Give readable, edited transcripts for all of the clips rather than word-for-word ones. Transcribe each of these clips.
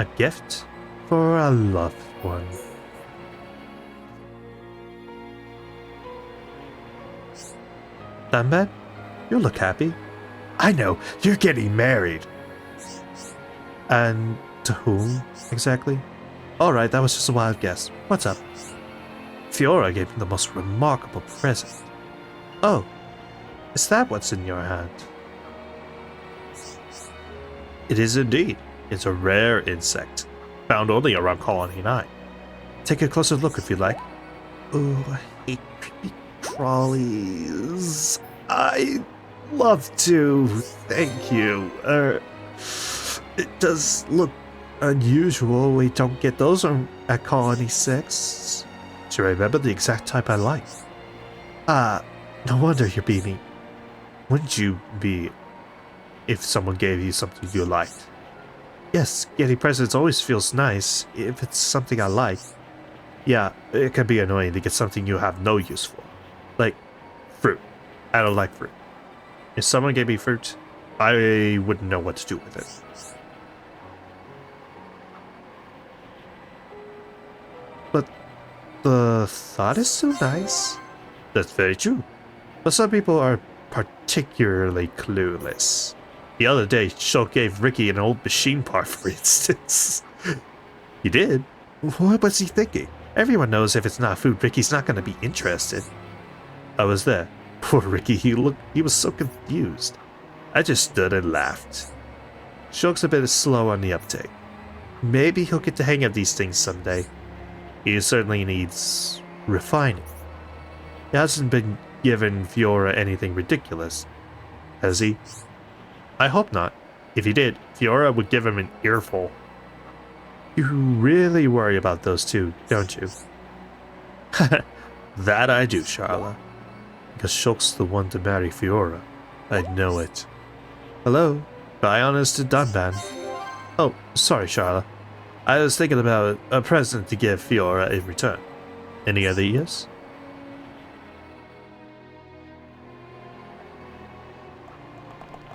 A gift for a loved one. Dunban, you look happy. I know, you're getting married. And to whom, exactly? Alright, that was just a wild guess. What's up? Fiora gave me the most remarkable present. Oh, is that what's in your hand? It is indeed. It's a rare insect, found only around Colony 9. Take a closer look if you like. Oh, I hate creepy crawlies. I love to. Thank you. It does look unusual. We don't get those at Colony 6. Do you remember the exact type I like? No wonder you're beaming. Wouldn't you be if someone gave you something you liked? Yes, getting presents always feels nice if it's something I like. Yeah, it can be annoying to get something you have no use for. Like fruit. I don't like fruit. If someone gave me fruit, I wouldn't know what to do with it. But the thought is so nice. That's very true. But some people are particularly clueless. The other day, Shulk gave Ricky an old machine part, for instance. He did? What was he thinking? Everyone knows if it's not food, Ricky's not going to be interested. I was there. Poor Ricky, he was so confused. I just stood and laughed. Shulk's a bit slow on the uptake. Maybe he'll get the hang of these things someday. He certainly needs refining. He hasn't been giving Fiora anything ridiculous, has he? I hope not. If he did, Fiora would give him an earful. You really worry about those two, don't you? That I do, Charla. Because Shulk's the one to marry Fiora. I know it. Hello? Bionis to Dunban. Oh, sorry, Charla. I was thinking about a present to give Fiora in return. Any other ideas?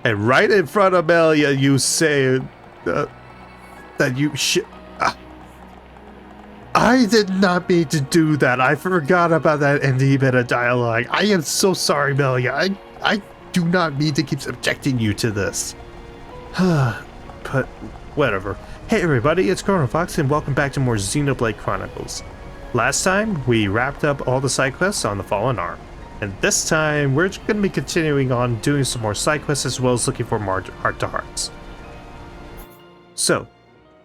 And right in front of Melia, you say that you I did not mean to do that. I forgot about that ending bit of dialogue. I am so sorry, Melia. I do not mean to keep subjecting you to this. But whatever. Hey everybody, it's Chronicles and welcome back to more Xenoblade Chronicles. Last time, we wrapped up all the side quests on the Fallen Arm. And this time, we're going to be continuing on doing some more side quests as well as looking for more heart-to-hearts. So,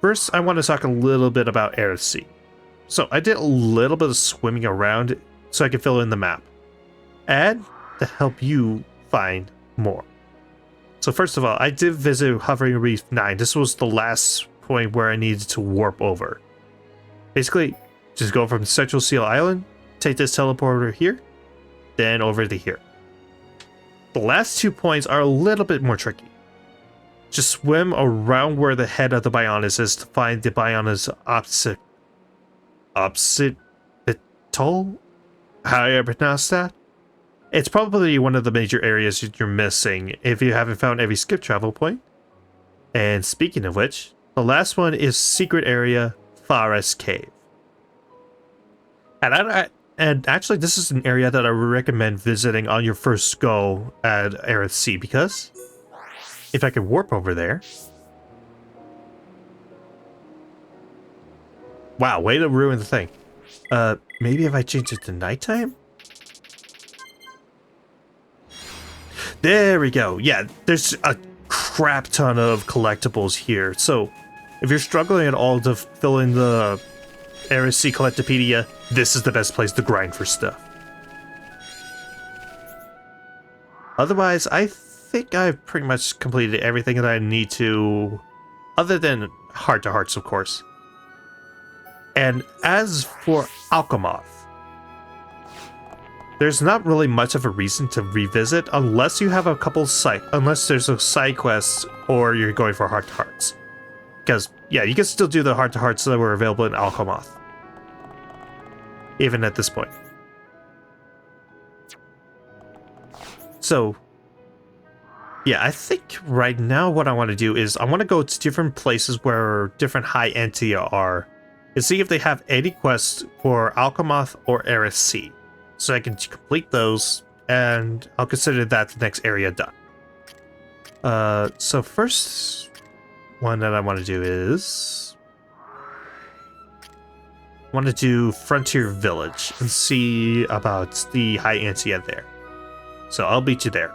first I want to talk a little bit about Aerith Sea. So, I did a little bit of swimming around so I could fill in the map. And to help you find more. So first of all, I did visit Hovering Reef 9. This was the last point where I needed to warp over. Basically, just go from Central Seal Island, take this teleporter here, then over to here. The last 2 points are a little bit more tricky. Just swim around where the head of the Bionis is to find the Bionis opposite atoll? How do I pronounce that? It's probably one of the major areas you're missing if you haven't found every skip travel point. And speaking of which, the last one is Secret Area Forest Cave. And actually, this is an area that I would recommend visiting on your first go at Aerith Sea, because if I could warp over there... Wow, way to ruin the thing. Maybe if I change it to nighttime? There we go. Yeah, there's a crap ton of collectibles here. So, if you're struggling at all to fill in the Aerith Sea Collectopedia, this is the best place to grind for stuff. Otherwise, I think I've pretty much completed everything that I need to, other than heart-to-hearts, of course. And as for Alchemoth, there's not really much of a reason to revisit unless you have a couple unless there's a side quest or you're going for heart-to-hearts. Because, yeah, you can still do the heart-to-hearts that were available in Alchemoth. Even at this point. Yeah, I think right now what I want to do is I want to go to different places where different high Entia are and see if they have any quests for Alchemoth or Eris Sea. So I can complete those, and I'll consider that the next area done. So first one that I want to do is... I want to do Frontier Village and see about the high Entia there. So I'll meet you there.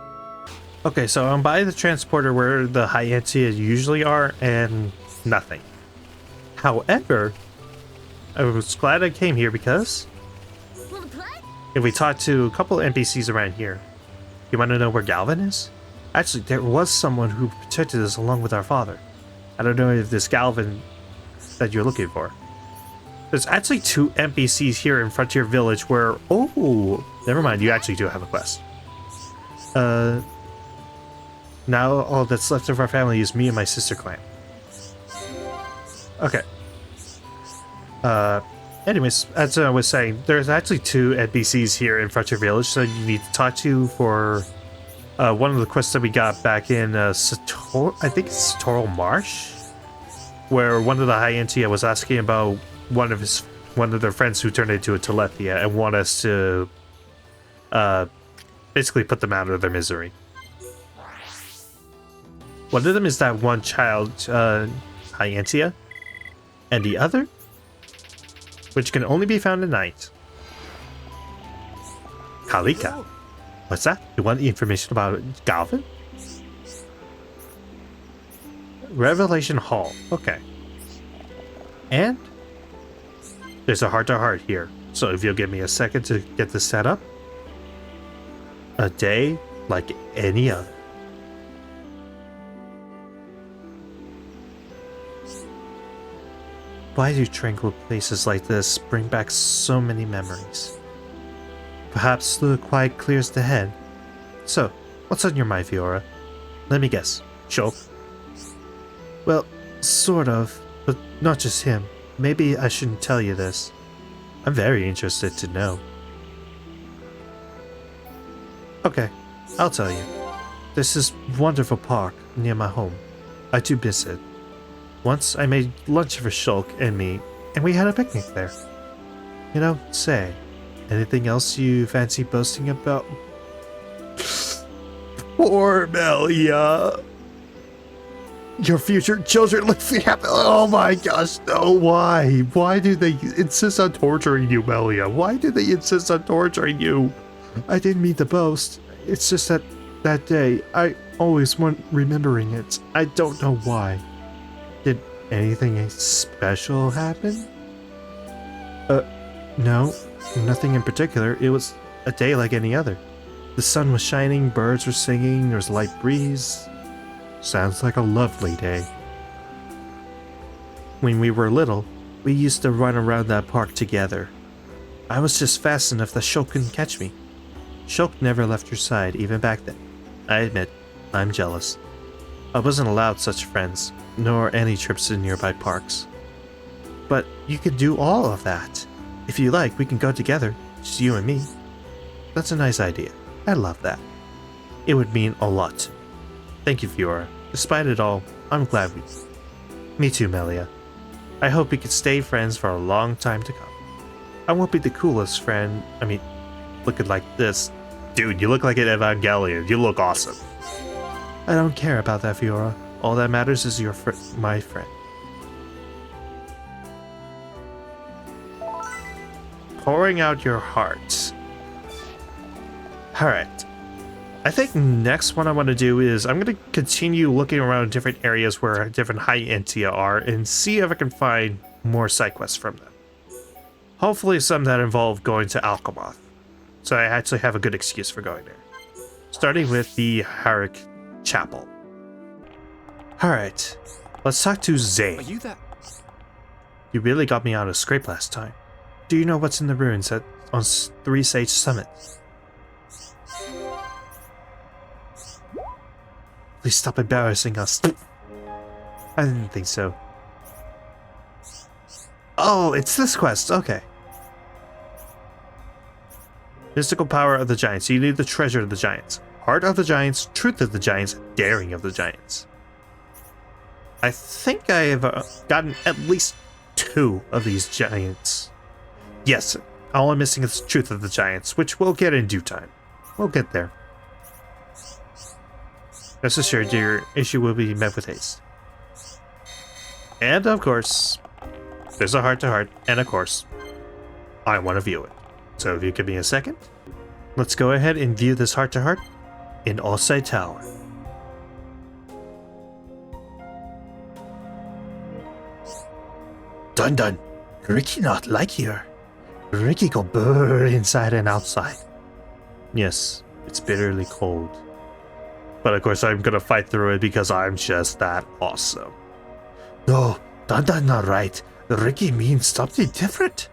Okay, so I'm by the transporter where the high Entia usually are, and nothing. However, I was glad I came here because if we talk to a couple NPCs around here, you want to know where Galvin is? Actually, there was someone who protected us along with our father. I don't know if this Galvin that you're looking for. There's actually 2 NPCs here in Frontier Village where... Oh, never mind, you actually do have a quest. Now all that's left of our family is me and my sister clan. Okay. Anyways, as I was saying, there's actually 2 NPCs here in Frontier Village that you need to talk to for one of the quests that we got back in I think it's Satoral Marsh, where one of the high Entia was asking about one of their friends who turned into a Telethia and want us to basically put them out of their misery. One of them is that one child, high Entia, and the other, which can only be found at night. Kalika. What's that? You want information about Galvin? Revelation Hall. Okay. And there's a heart-to-heart here. So if you'll give me a second to get this set up. A day like any other. Why do tranquil places like this bring back so many memories? Perhaps the quiet clears the head. So, what's on your mind, Fiora? Let me guess. Shulk? Well, sort of, but not just him. Maybe I shouldn't tell you this. I'm very interested to know. Okay, I'll tell you. There's this wonderful park near my home. I do miss it. Once I made lunch for Shulk and me, and we had a picnic there. You know, say, anything else you fancy boasting about? Poor Melia. Your future children look happy. Oh my gosh, no, why? Why do they insist on torturing you, Melia? Why do they insist on torturing you? I didn't mean to boast. It's just that that day, I always want remembering it. I don't know why. Did anything special happen? No, nothing in particular. It was a day like any other. The sun was shining, birds were singing, there was a light breeze. Sounds like a lovely day. When we were little, we used to run around that park together. I was just fast enough that Shulk couldn't catch me. Shulk never left your side, even back then. I admit, I'm jealous. I wasn't allowed such friends, nor any trips to nearby parks. But you can do all of that. If you like, we can go together, just you and me. That's a nice idea. I love that. It would mean a lot to me. Thank you, Fiora. Despite it all, I'm glad we... Me too, Melia. I hope we can stay friends for a long time to come. I won't be the coolest friend, looking like this. Dude, you look like an Evangelion. You look awesome. I don't care about that, Fiora. All that matters is you're my friend. Pouring out your heart. Alright. I think next one I want to do is I'm going to continue looking around different areas where different high Entia are and see if I can find more side quests from them. Hopefully some that involve going to Alchemoth. So I actually have a good excuse for going there. Starting with the Harik Chapel. Alright, let's talk to Zane. Are you that? You really got me out of scrape last time. Do you know what's in the ruins on Three Sage Summit? Please stop embarrassing us. I didn't think so. Oh, it's this quest. Okay. Mystical power of the giants. You need the treasure of the giants. Heart of the Giants, Truth of the Giants, Daring of the Giants. I think I have gotten at least 2 of these giants. Yes, all I'm missing is Truth of the Giants, which we'll get in due time. We'll get there. Rest assured, your issue will be met with haste. And of course, there's a heart-to-heart, and of course, I want to view it. So if you give me a second, let's go ahead and view this heart-to-heart in Osai Tower. Dun dun, Ricky not like here. Ricky go burr inside and outside. Yes, it's bitterly cold. But of course I'm gonna fight through it because I'm just that awesome. No, Dun dun not right. Ricky means something different.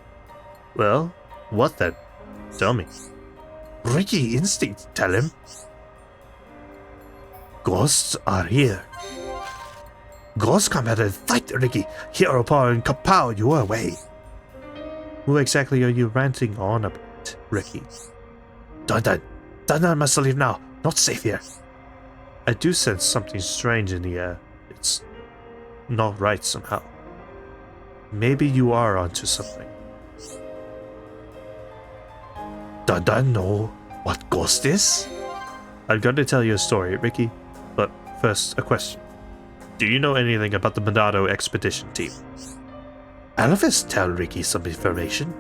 Well, what then? Tell me. Ricky instinct tell him. Ghosts are here. Ghosts come out and fight Ricky, hereupon kapow you away. Who exactly are you ranting on about, Ricky? Dun dun must leave now, not safe here. I do sense something strange in the air. It's not right somehow. Maybe you are onto something. Dun know what ghost is? I'm going to tell you a story, Ricky, but first a question. Do you know anything about the Monado expedition team? Alphys tell Ricky some information.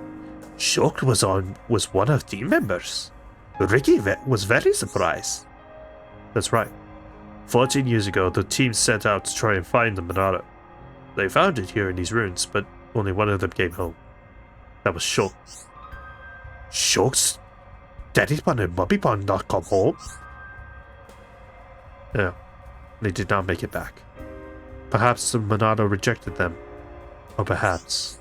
Shulk was one of team members. Ricky was very surprised. That's right. 14 years ago, the team set out to try and find the Monado. They found it here in these ruins, but only one of them came home. That was Shulk. Shulk's Daddy Pun and Mummy Pun not come home? No, they did not make it back. Perhaps the Monado rejected them. Or perhaps...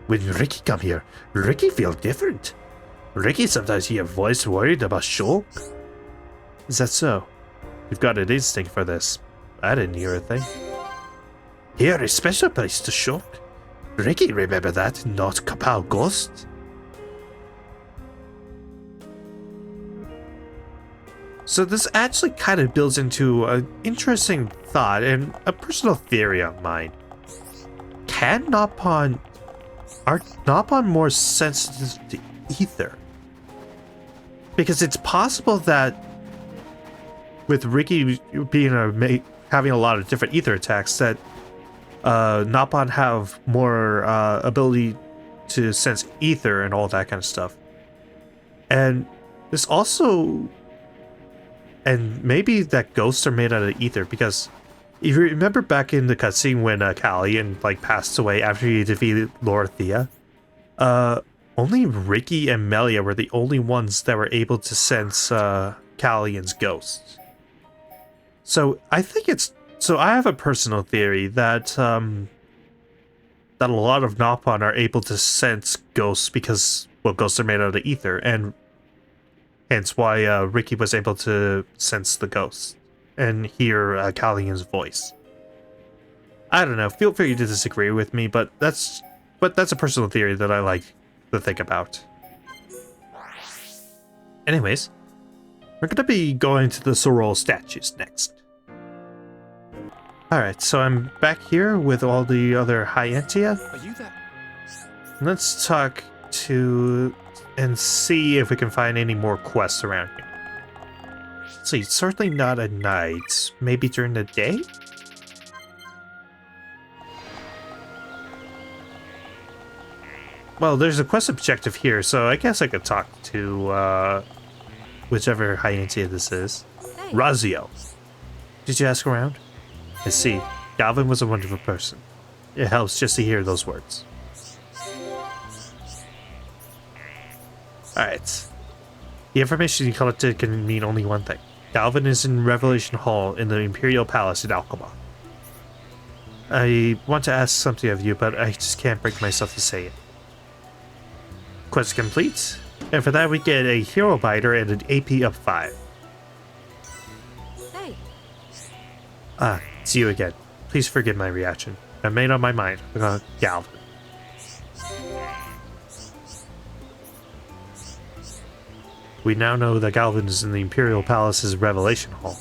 When Ricky come here, Ricky feel different. Ricky sometimes hear a voice worried about Shulk. Is that so? You've got an instinct for this. I didn't hear a thing. Here is special place to Shulk. Ricky remember that, not Kapow Ghost. So this actually kind of builds into an interesting thought and a personal theory of mine. Are Nopon more sensitive to ether? Because it's possible that with Ricky being having a lot of different ether attacks, that Nopon have more ability to sense ether and all that kind of stuff. And there's also... And maybe that ghosts are made out of ether, because if you remember back in the cutscene when Callian passed away after he defeated Telethia, only Ricky and Melia were the only ones that were able to sense Callian's ghosts. So I think I have a personal theory that that a lot of Nopon are able to sense ghosts because, well, ghosts are made out of ether, and hence why Ricky was able to sense the ghost and hear Callian's voice. I don't know. Feel free to disagree with me, but that's a personal theory that I like to think about. Anyways, we're going to be going to the Sorol statues next. Alright, so I'm back here with all the other Hyentia. Are you there? Let's talk to... and see if we can find any more quests around here. Let's see, certainly not at night. Maybe during the day? Well, there's a quest objective here, so I guess I could talk to, whichever Hyentia this is. Hey. Razio. Did you ask around? I see. Galvin was a wonderful person. It helps just to hear those words. Alright. The information you collected can mean only one thing. Galvin is in Revelation Hall in the Imperial Palace in Alkmaar. I want to ask something of you, but I just can't bring myself to say it. Quest complete, and for that we get a Hero Biter and an AP up 5. Hey. Ah, it's you again. Please forgive my reaction. I made up my mind about Galvin. We now know that Galvin is in the Imperial Palace's Revelation Hall.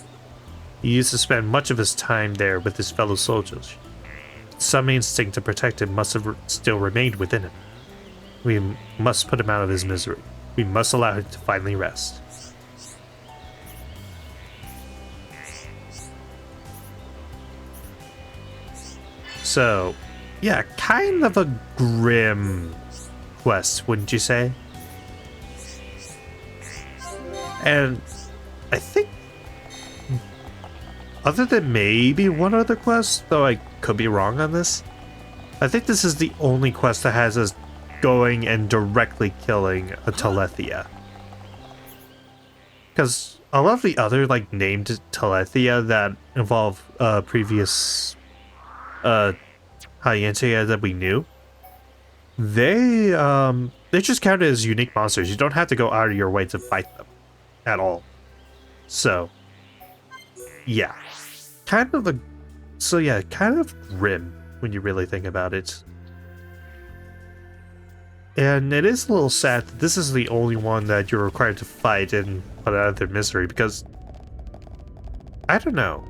He used to spend much of his time there with his fellow soldiers. Some instinct to protect him must have still remained within him. We must put him out of his misery. We must allow him to finally rest. So, yeah, kind of a grim quest, wouldn't you say? And I think, other than maybe one other quest, though I could be wrong on this, I think this is the only quest that has us going and directly killing a Telethia. Because a lot of the other, like, named Telethia that involve previous Hyentia that we knew, they just counted as unique monsters. You don't have to go out of your way to fight them at all. So, yeah. Kind of grim when you really think about it. And it is a little sad that this is the only one that you're required to fight and put out of their misery, because I don't know.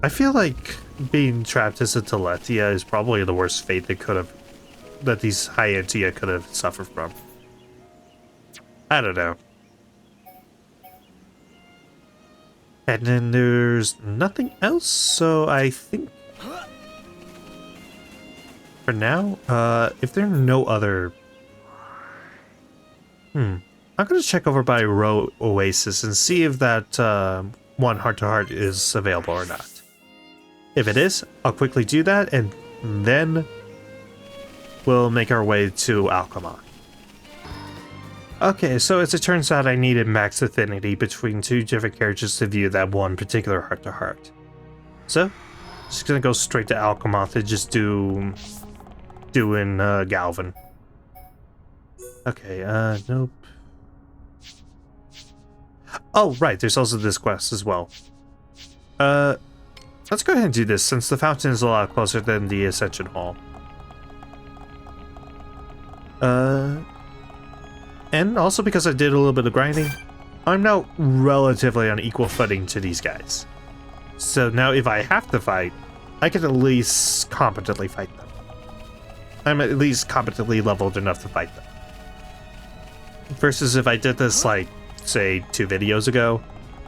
I feel like being trapped as a Telethia is probably the worst fate that these Hyentia could have suffered from. I don't know. And then there's nothing else, so I think for now, if there are no other... I'm gonna check over by Row Oasis and see if that one heart-to-heart is available or not. If it is, I'll quickly do that, and then we'll make our way to Alchemon. Okay, so as it turns out, I needed max affinity between two different characters to view that one particular heart-to-heart. So, just gonna go straight to Alchemon to just doing Galvin. Okay, nope. Oh, right, there's also this quest as well. Let's go ahead and do this, since the fountain is a lot closer than the Ascension Hall. And also because I did a little bit of grinding, I'm now relatively on equal footing to these guys. So now if I have to fight, I can at least competently fight them. I'm at least competently leveled enough to fight them. Versus if I did this, like, say, 2 videos ago,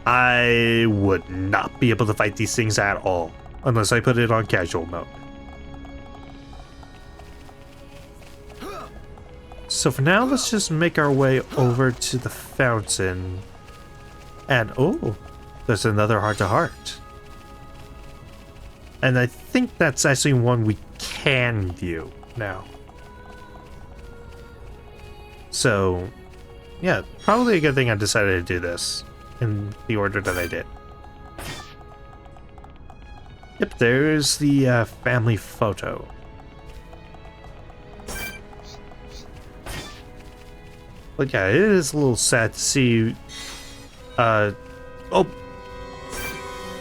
I would not be able to fight these things at all, unless I put it on casual mode. So for now, let's just make our way over to the fountain. And, oh, there's another heart-to-heart. And I think that's actually one we can view now. So, yeah, probably a good thing I decided to do this in the order that I did. Yep, there's the family photo. But yeah, it is a little sad to see. Oh,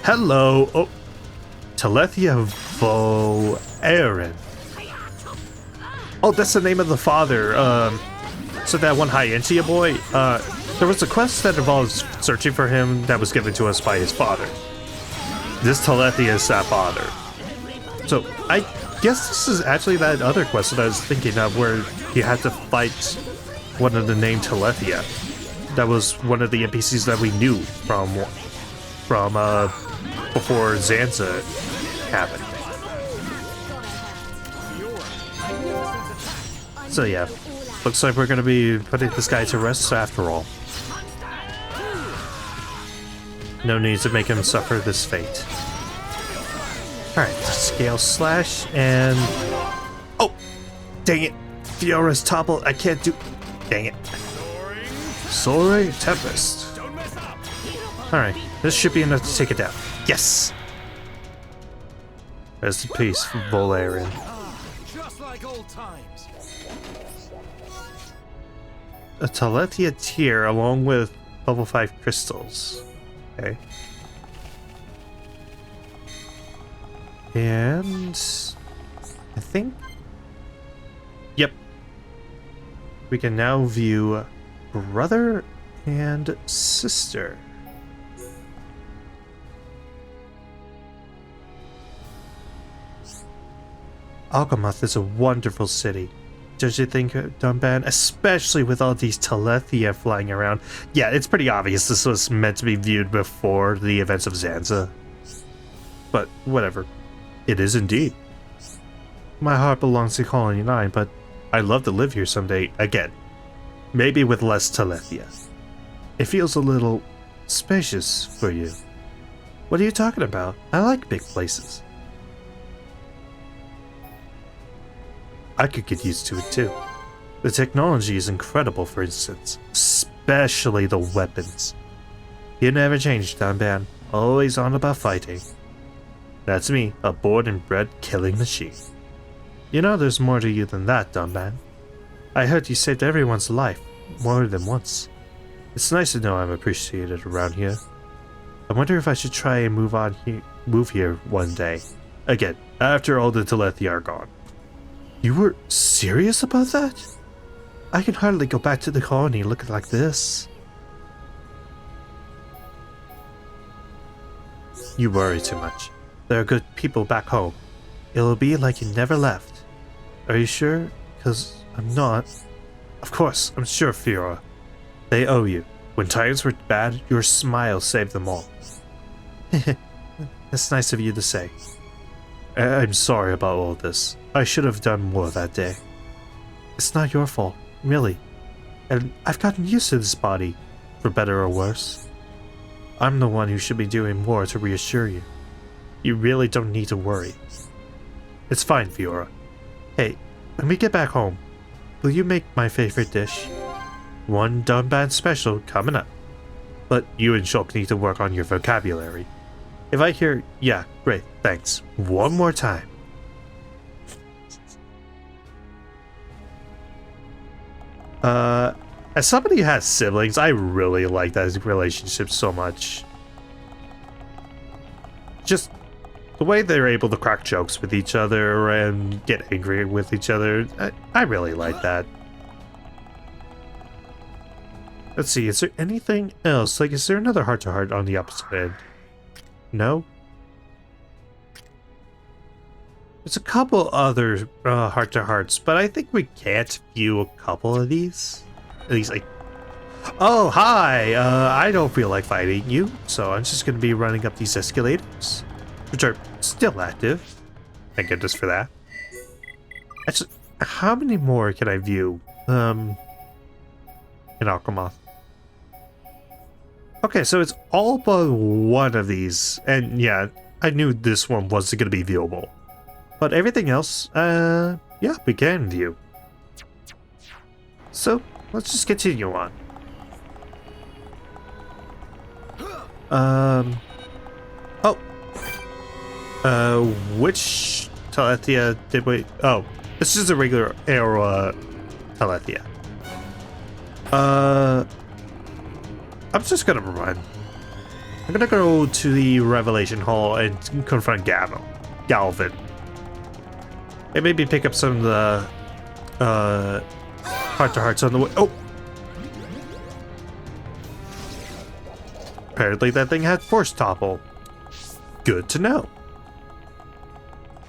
hello. Oh, Telethia Aaron. Oh, that's the name of the father. So that one Hyentia boy. There was a quest that involves searching for him that was given to us by his father. This Telethia is that father. So I guess this is actually that other quest that I was thinking of, where you had to fight one of the named Telethia. That was one of the NPCs that we knew from before Zanza happened. So yeah, looks like we're gonna be putting this guy to rest after all. No need to make him suffer this fate. Alright, scale slash and... Oh! Dang it! Fiora's toppled, I can't do... Dang it. Soaring Tempest. Alright, this should be enough to take it down. Yes! Rest in peace, Volarian. Just like old times. A Telethia tier along with level 5 crystals. Okay. And I think, yep, we can now view brother and sister. Alchemath is a wonderful city. Don't you think, Dunban? Especially with all these Telethia flying around. Yeah, it's pretty obvious this was meant to be viewed before the events of Zanza. But whatever. It is indeed. My heart belongs to Colony 9, but I'd love to live here someday again. Maybe with less Telethia. It feels a little spacious for you. What are you talking about? I like big places. I could get used to it too. The technology is incredible, for instance. Especially the weapons. You never change, Dunban. Always on about fighting. That's me, a born and bred killing machine. You know there's more to you than that, Dunban. I heard you saved everyone's life, more than once. It's nice to know I'm appreciated around here. I wonder if I should try and move here one day. Again, after all the Telethia are gone. You were serious about that? I can hardly go back to the colony looking like this. You worry too much. There are good people back home. It'll be like you never left. Are you sure? Because I'm not. Of course, I'm sure, Fiora. They owe you. When times were bad, your smile saved them all. That's nice of you to say. I'm sorry about all this. I should have done more that day. It's not your fault, really. And I've gotten used to this body, for better or worse. I'm the one who should be doing more to reassure you. You really don't need to worry. It's fine, Fiora. Hey, when we get back home, will you make my favorite dish? One Dunban special coming up. But you and Shulk need to work on your vocabulary. If I hear, yeah, great, thanks, one more time. As somebody who has siblings, I really like that relationship so much. Just the way they're able to crack jokes with each other and get angry with each other, I really like that. Let's see, is there anything else? Like, is there another heart-to-heart on the opposite end? No? There's a couple other heart-to-hearts, but I think we can't view a couple of these. At least, like... Oh, hi! I don't feel like fighting you, so I'm just gonna be running up these escalators. Which are still active. Thank goodness for that. Actually, how many more can I view? In Alchemath? Okay, so it's all but one of these. And yeah, I knew this one wasn't gonna be viewable. But everything else, yeah, we can view. So, let's just continue on. Which Telethia did we... Oh, this is a regular era Telethia. I'm just gonna run. I'm gonna go to the Revelation Hall and confront Galvin. And maybe pick up some of the heart-to-hearts on the way. Oh! Apparently that thing had force topple. Good to know.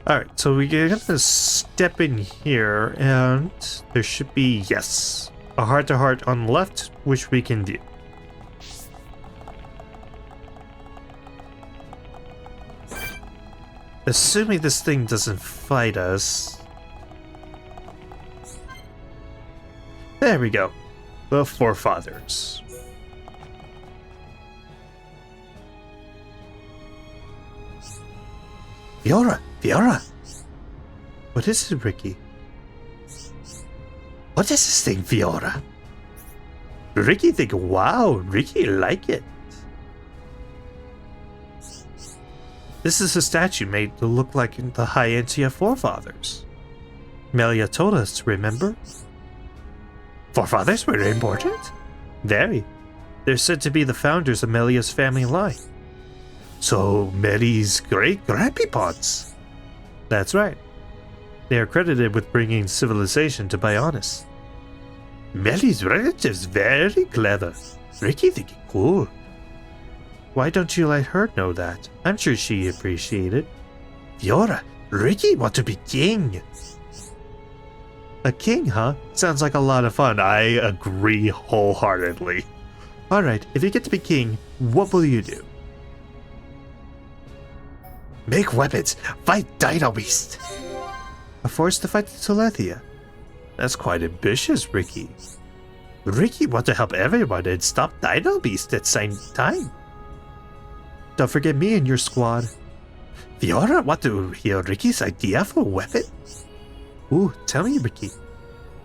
Alright, so we're gonna step in here and there should be, yes, a heart-to-heart on the left, which we can view. Assuming this thing doesn't fight us. There we go. The forefathers. Fiora! What is it, Ricky? What is this thing, Fiora? Ricky think, wow, Ricky like it. This is a statue made to look like the Hyentia forefathers. Melia told us to remember. Forefathers were important? Very. They're said to be the founders of Melia's family line. So, Meli's great-grandpapots. That's right. They are credited with bringing civilization to Bionis. Melly's relative's very clever. Ricky thinking cool. Why don't you let her know that? I'm sure she appreciate it. Fiora, Ricky want to be king. A king, huh? Sounds like a lot of fun. I agree wholeheartedly. Alright, if you get to be king, what will you do? Make weapons! Fight Dino Beast! A force to fight the Telethia. That's quite ambitious, Ricky. Ricky want to help everyone and stop Dino Beast at the same time. Don't forget me and your squad. Fiora want to hear Ricky's idea for a weapon? Ooh, tell me, Ricky.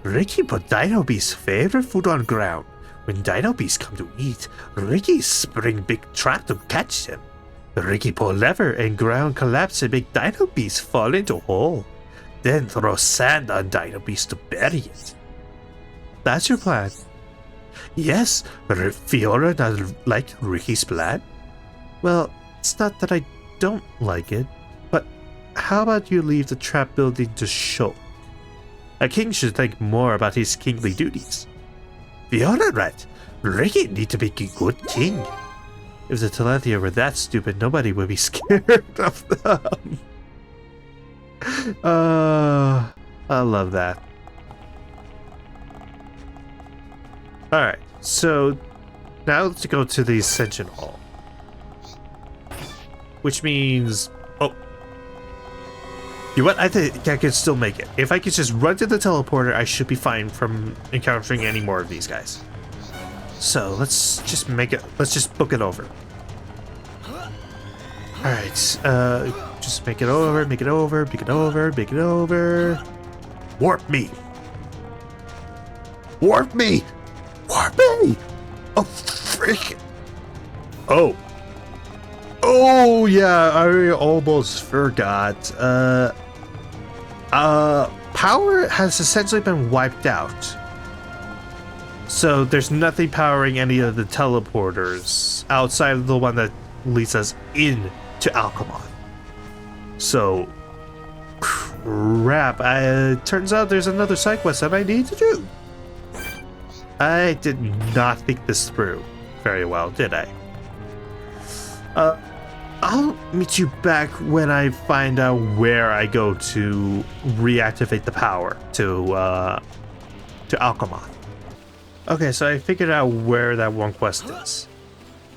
Ricky put Dino Beast's favorite food on ground. When Dino Beast come to eat, Ricky spring big trap to catch him. Ricky pull lever and ground collapse and make Dino Beast fall into hole. Then throw sand on Dino Beast to bury it. That's your plan? Yes, Fiora doesn't like Ricky's plan. Well, it's not that I don't like it, but how about you leave the trap building to show? A king should think more about his kingly duties. Fiora right, Ricky need to be a good king. If the Telethia were that stupid, nobody would be scared of them. I love that. Alright, so now let's go to the Ascension Hall. Which means... oh. You know what? I think I can still make it. If I could just run to the teleporter, I should be fine from encountering any more of these guys. So let's just make it... let's just book it over. Alright, just make it over, make it over, make it over, make it over. Warp me! Warp me! Warp me! Oh, frick! Oh. Oh, yeah, I almost forgot. Power has essentially been wiped out. So there's nothing powering any of the teleporters outside of the one that leads us in to Alchemath. So, crap. Turns out there's another side quest that I need to do. I did not think this through very well, did I? I'll meet you back when I find out where I go to reactivate the power to Alchemath. Okay, so I figured out where that one quest is.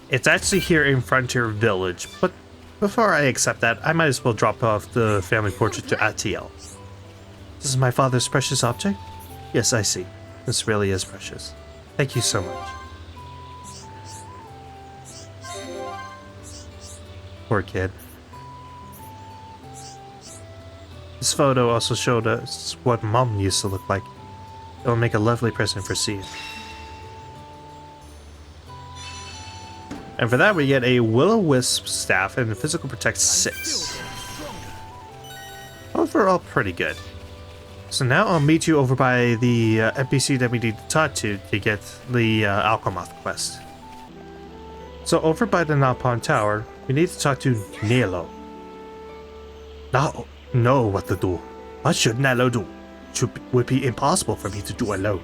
It's actually here in Frontier Village, but before I accept that, I might as well drop off the family portrait to Atiel. This is my father's precious object? Yes, I see. This really is precious. Thank you so much. Poor kid. This photo also showed us what Mom used to look like. It'll make a lovely present for Seed. And for that we get a Will-O-Wisp staff and Physical Protect 6. Overall pretty good. So now I'll meet you over by the NPC that we need to talk to get the Alchemath quest. So over by the Napon Tower, we need to talk to Nelo. Now, know what to do. What should Nelo do? Would be impossible for me to do alone.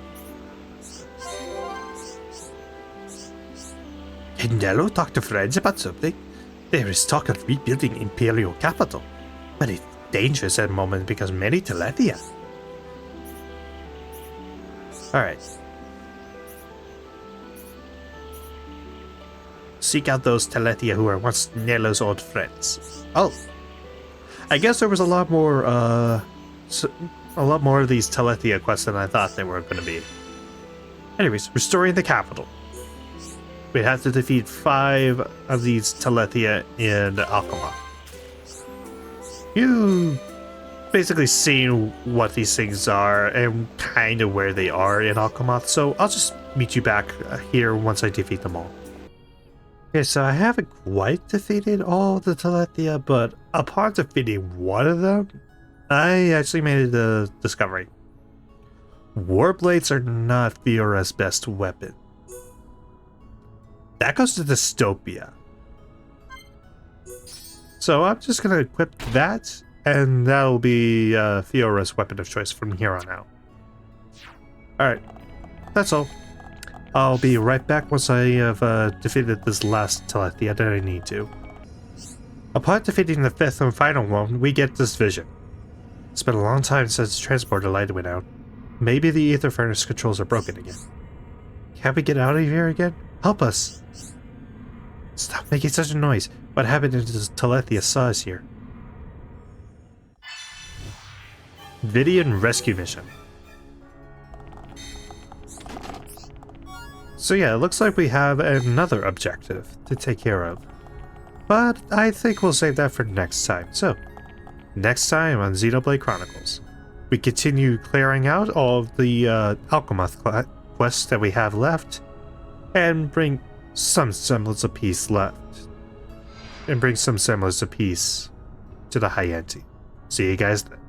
Can Nelo talk to friends about something? There is talk of rebuilding Imperial capital, but it's dangerous at the moment because many Telethia. Alright. Seek out those Telethia who were once Nelo's old friends. Oh. I guess there was a lot more of these Telethia quests than I thought they were going to be. Anyways, restoring the capital. We have to defeat 5 of these Telethia in Alchemath. You basically seen what these things are and kind of where they are in Alchemath, so I'll just meet you back here once I defeat them all. Okay, so I haven't quite defeated all the Telethia, but upon defeating one of them, I actually made a discovery. Warblades are not Fiora's best weapon. That goes to Dystopia. So I'm just going to equip that, and that'll be Fiora's weapon of choice from here on out. Alright. that's all. I'll be right back once I have defeated this last Telethia that I need to. Upon defeating the 5th and final one, we get this vision. It's been a long time since the transporter light went out. Maybe the ether furnace controls are broken again. Can't we get out of here again? Help us! Stop making such a noise. What happened to this Telethia saw us here? Vidian Rescue Mission. So yeah, it looks like we have another objective to take care of. But I think we'll save that for next time. So, next time on Xenoblade Chronicles, we continue clearing out all of the Alchemist quests that we have left, and bring some semblance of peace to the High Ante. See you guys then.